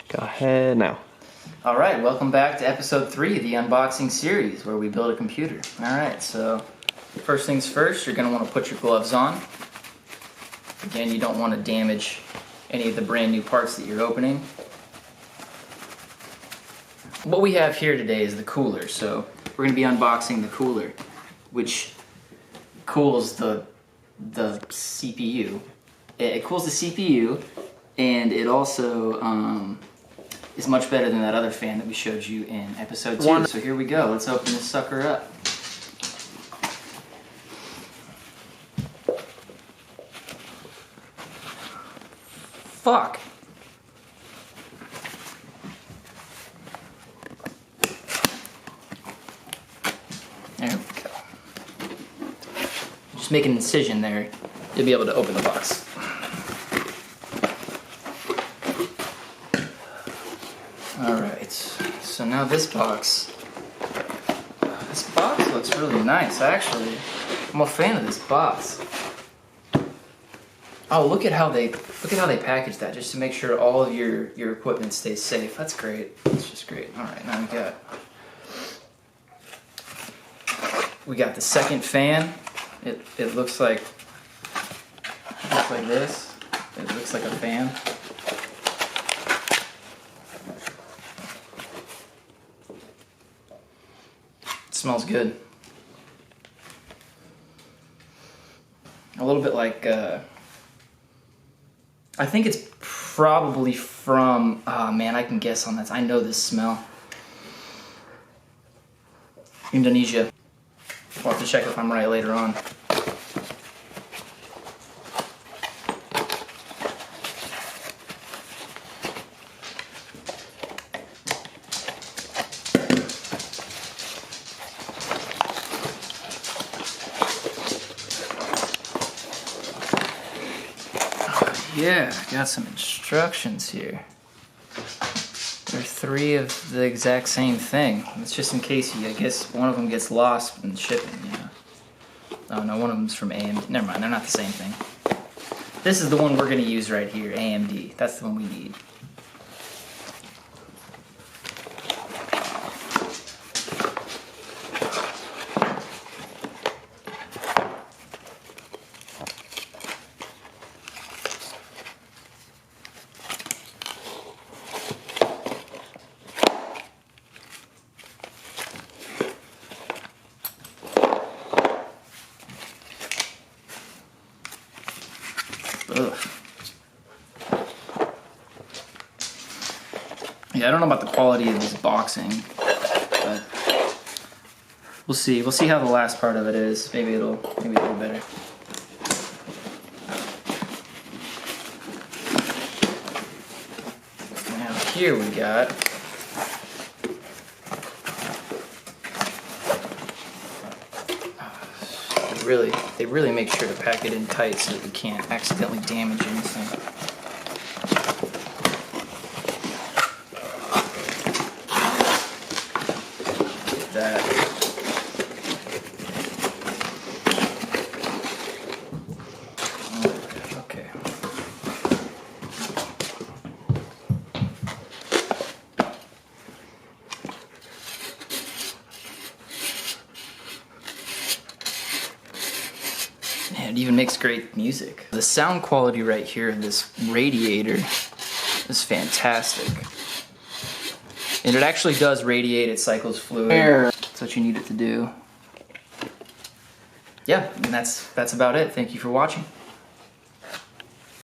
Go ahead now. Alright, welcome back to episode 3 of the unboxing series where we build a computer. Alright, so first things first, you're going to want to put your gloves on. Again, you don't want to damage any of the brand new parts that you're opening. What we have here today is the cooler, so we're going to be unboxing the cooler, which cools the CPU. It cools the CPU, and it also is much better than that other fan that we showed you in episode 2. So here we go. Let's open this sucker up. Fuck. There we go. Just make an incision there. You'll be able to open the box. Alright, so now this box looks really nice, actually. I'm a fan of this box. Oh, look at how they package that, just to make sure all of your equipment stays safe. That's great. That's just great. Alright, now we got the second fan. It looks like this. It looks like a fan. It smells good. A little bit like, I think it's probably from, oh man, I can guess on that. I know this smell. Indonesia. We'll have to check if I'm right later on. Yeah, got some instructions here. There are 3 of the exact same thing. It's just in case I guess one of them gets lost in shipping, you know. Oh no, one of them's from AMD. Never mind, they're not the same thing. This is the one we're gonna use right here, AMD. That's the one we need. Ugh. Yeah, I don't know about the quality of this boxing, but we'll see. We'll see how the last part of it is. Maybe it'll be better. Now here we got they really make sure to pack it in tight so that we can't accidentally damage anything. Get that. Okay. It even makes great music. The sound quality right here in this radiator is fantastic. And it actually does radiate, it cycles fluid. That's what you need it to do. Yeah, and that's about it. Thank you for watching.